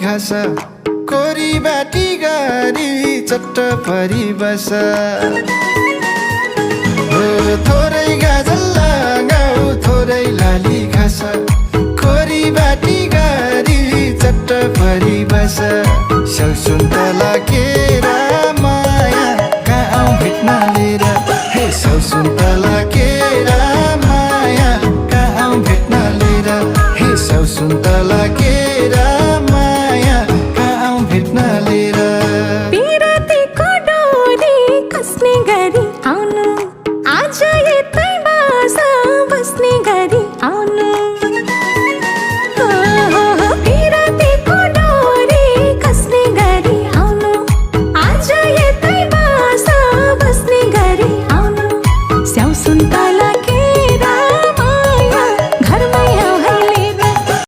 घाँस कोरी बाटी गरी चट्ट परी बस थोरै गाजल लगाऊ थोरै लाली घाँस कोरी बाटी गरी चट्ट परी बस स्याउ सुन्तला केरा माया कहाँ भेट्न लिएर हे स्याउ सुन्तला केरा माया कहाँ भेट्न लिएर हे स्याउ सुन्तला